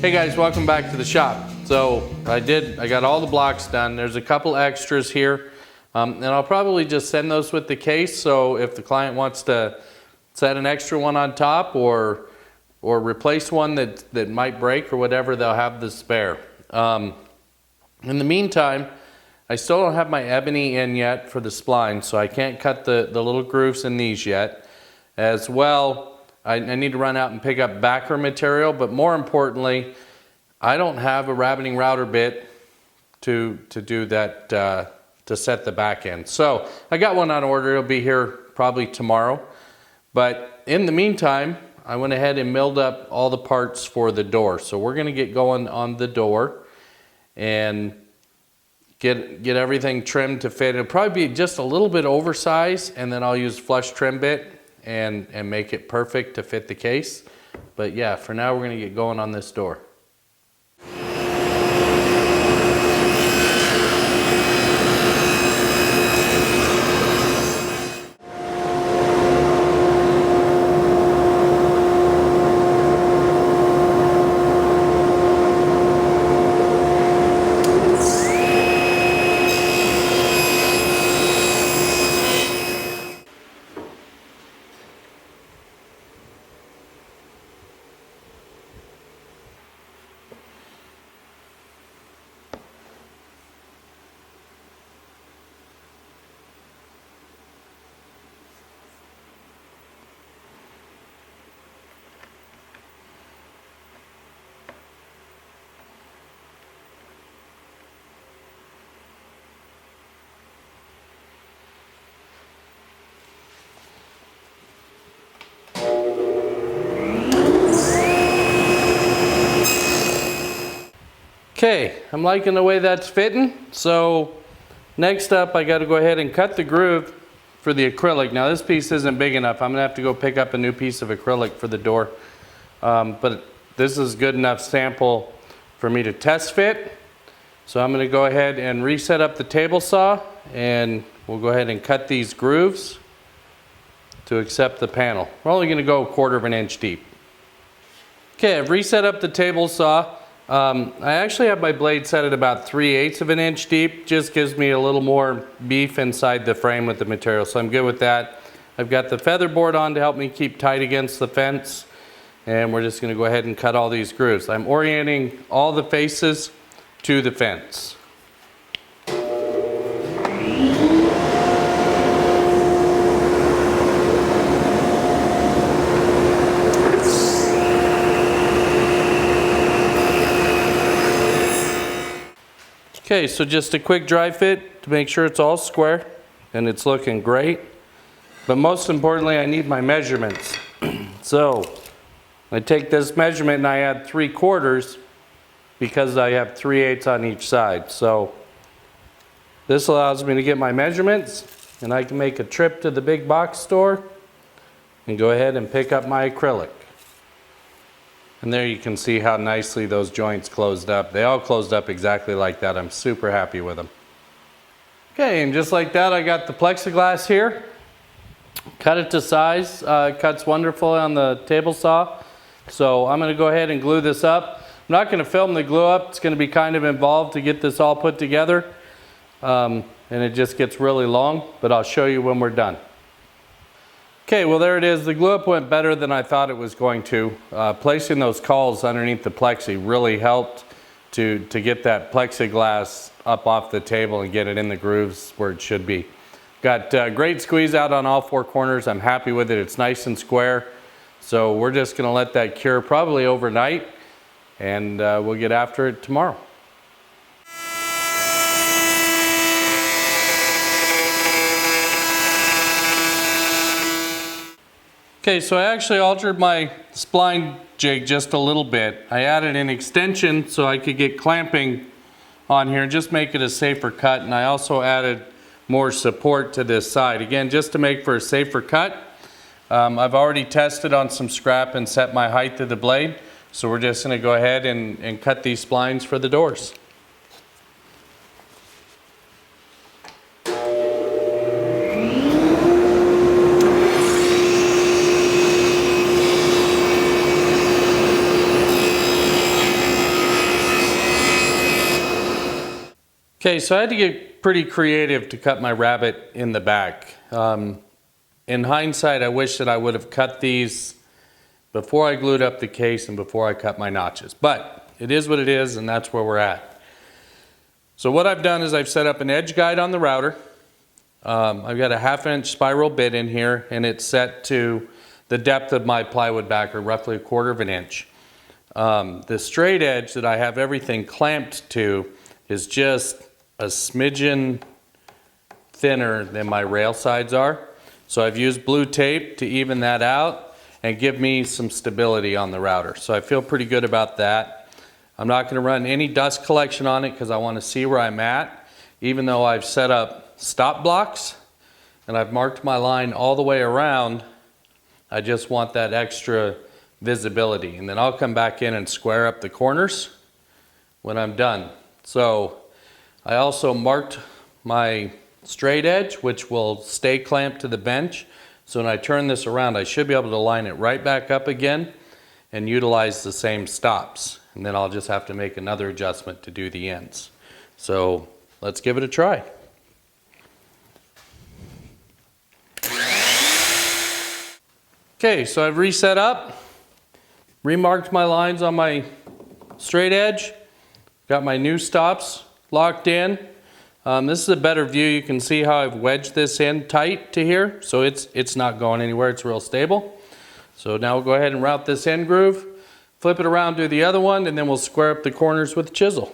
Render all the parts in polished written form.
Hey guys, welcome back to the shop. So I got all the blocks done. There's a couple extras here, and I'll probably just send those with the case. So if the client wants to set an extra one on top or replace one that might break or whatever, they'll have the spare. In the meantime, I still don't have my ebony in yet for the spline, so I can't cut the little grooves in these yet. As well, I need to run out and pick up backer material, but more importantly, I don't have a rabbiting router bit to do that, to set the back end. So I got one on order. It'll be here probably tomorrow. But in the meantime, I went ahead and milled up all the parts for the door. So we're going to get going on the door and get everything trimmed to fit. It'll probably be just a little bit oversized, and then I'll use flush trim bit and make it perfect to fit the case. But yeah, for now we're going to get going on this door. Okay, I'm liking the way that's fitting. So next up, I got to go ahead and cut the groove for the acrylic. Now this piece isn't big enough. I'm gonna have to go pick up a new piece of acrylic for the door. But this is good enough sample for me to test fit. So I'm gonna go ahead and reset up the table saw, and we'll go ahead and cut these grooves to accept the panel. We're only gonna go 1/4 of an inch deep. Okay, I've reset up the table saw. I actually have my blade set at about 3/8 of an inch deep. Just gives me a little more beef inside the frame with the material, so I'm good with that. I've got the feather board on to help me keep tight against the fence, and we're just going to go ahead and cut all these grooves. I'm orienting all the faces to the fence. Okay, so just a quick dry fit to make sure it's all square and it's looking great. But most importantly, I need my measurements. So I take this measurement and I add 3/4 because I have 3/8 on each side. So this allows me to get my measurements, and I can make a trip to the big box store and go ahead and pick up my acrylic. And there you can see how nicely those joints closed up. They all closed up exactly like that. I'm super happy with them. Okay, and just like that, I got the plexiglass here. Cut it to size. It cuts wonderfully on the table saw. So I'm going to go ahead and glue this up. I'm not going to film the glue up. It's going to be kind of involved to get this all put together. And it just gets really long, but I'll show you when we're done. Okay, well there it is. The glue up went better than I thought it was going to. Placing those cowls underneath the plexi really helped to get that plexiglass up off the table and get it in the grooves where it should be. Got great squeeze out on all 4 corners. I'm happy with it. It's nice and square. So we're just going to let that cure probably overnight, and we'll get after it tomorrow. Okay, so I actually altered my spline jig just a little bit. I added an extension so I could get clamping on here and just make it a safer cut, and I also added more support to this side. Again, just to make for a safer cut. I've already tested on some scrap and set my height of the blade, so we're just going to go ahead and cut these splines for the doors. Okay, so I had to get pretty creative to cut my rabbet in the back. In hindsight, I wish that I would have cut these before I glued up the case and before I cut my notches. But it is what it is, and that's where we're at. So what I've done is I've set up an edge guide on the router. I've got a 1/2" spiral bit in here, and it's set to the depth of my plywood backer, roughly 1/4 inch. The straight edge that I have everything clamped to is just a smidgen thinner than my rail sides are. So I've used blue tape to even that out and give me some stability on the router. So I feel pretty good about that. I'm not going to run any dust collection on it because I want to see where I'm at, even though I've set up stop blocks and I've marked my line all the way around. I just want that extra visibility, and then I'll come back in and square up the corners when I'm done. So I also marked my straight edge, which will stay clamped to the bench. So when I turn this around, I should be able to line it right back up again and utilize the same stops. And then I'll just have to make another adjustment to do the ends. So let's give it a try. Okay, so I've reset up, remarked my lines on my straight edge, got my new stops locked in. This is a better view. You can see how I've wedged this in tight to here, so it's not going anywhere. It's real stable. So now we'll go ahead and route this end groove, flip it around, do the other one, and then we'll square up the corners with the chisel.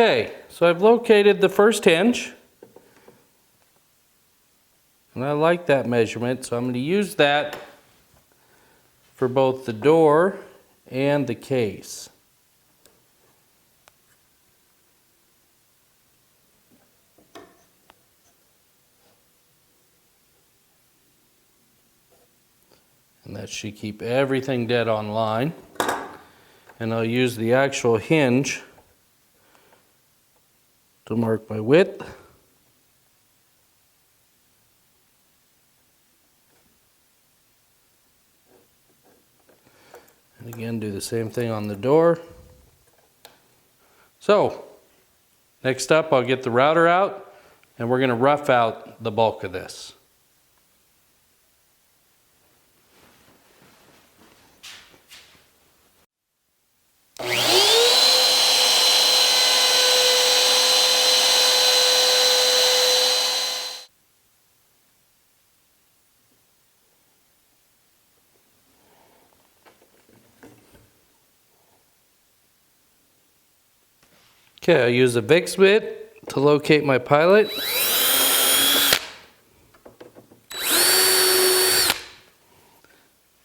Okay, so I've located the first hinge, and I like that measurement, so I'm going to use that for both the door and the case. And that should keep everything dead on line. And I'll use the actual hinge to mark my width. And again, do the same thing on the door. So, next up, I'll get the router out, and we're going to rough out the bulk of this. Okay, I use a Vicks bit to locate my pilot.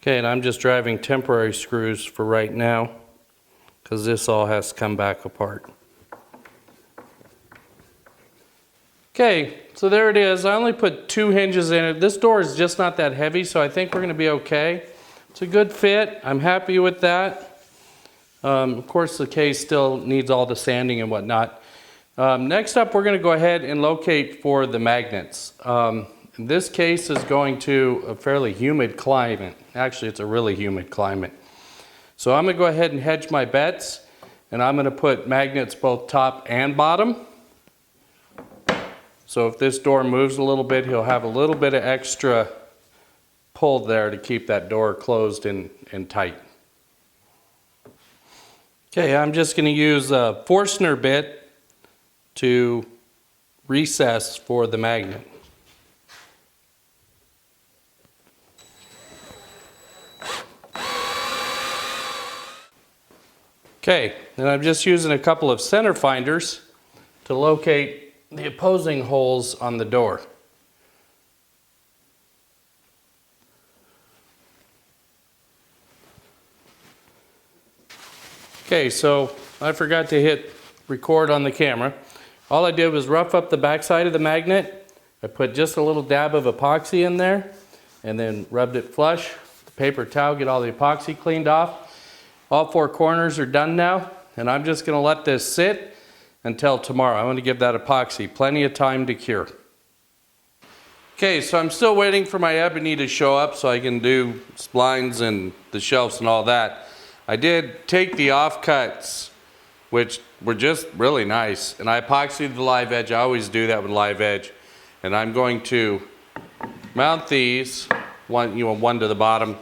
Okay, and I'm just driving temporary screws for right now because this all has to come back apart. Okay, so there it is. I only put 2 hinges in it. This door is just not that heavy, so I think we're going to be okay. It's a good fit. I'm happy with that. Of course, the case still needs all the sanding and whatnot. Next up, we're going to go ahead and locate for the magnets. This case is going to a fairly humid climate. Actually, it's a really humid climate. So I'm going to go ahead and hedge my bets, and I'm going to put magnets both top and bottom. So if this door moves a little bit, he'll have a little bit of extra pull there to keep that door closed and tight. Okay, I'm just going to use a Forstner bit to recess for the magnet. Okay, and I'm just using a couple of center finders to locate the opposing holes on the door. Okay, so I forgot to hit record on the camera. All I did was rough up the back side of the magnet. I put just a little dab of epoxy in there and then rubbed it flush. The paper towel, get all the epoxy cleaned off. All four corners are done now, and I'm just going to let this sit until tomorrow. I want to give that epoxy plenty of time to cure. Okay, so I'm still waiting for my Ebony to show up so I can do splines and the shelves and all that. I did take the offcuts, which were just really nice, and I epoxied the live edge. I always do that with live edge. And I'm going to mount these, one to the bottom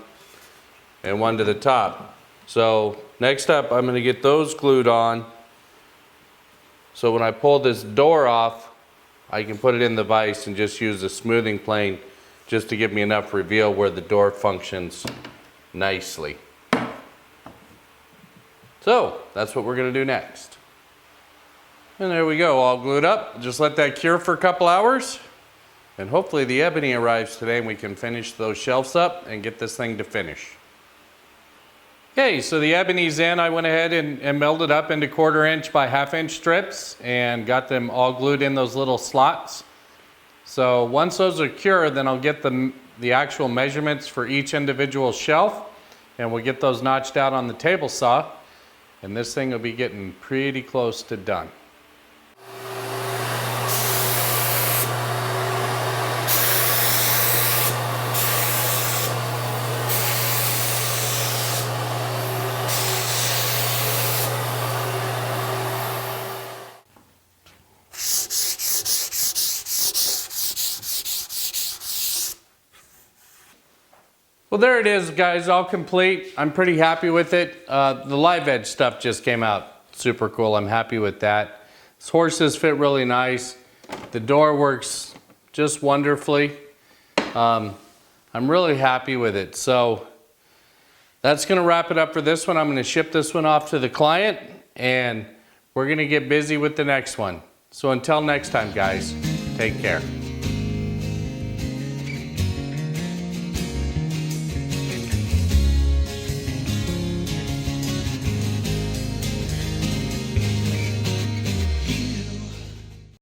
and one to the top. So next up, I'm going to get those glued on. So when I pull this door off, I can put it in the vise and just use a smoothing plane just to give me enough reveal where the door functions nicely. So that's what we're going to do next. And there we go, all glued up. Just let that cure for a couple hours. And hopefully the Ebony arrives today and we can finish those shelves up and get this thing to finish. Okay, so the Ebony's in. I went ahead and milled it up into 1/4 inch by 1/2 inch strips and got them all glued in those little slots. So once those are cured, then I'll get the actual measurements for each individual shelf, and we'll get those notched out on the table saw, and this thing will be getting pretty close to done. Well, there it is, guys, all complete. I'm pretty happy with it. The live edge stuff just came out super cool. I'm happy with that. These horses fit really nice. The door works just wonderfully. I'm really happy with it. So that's gonna wrap it up for this one. I'm gonna ship this one off to the client, and we're gonna get busy with the next one. So until next time, guys, take care.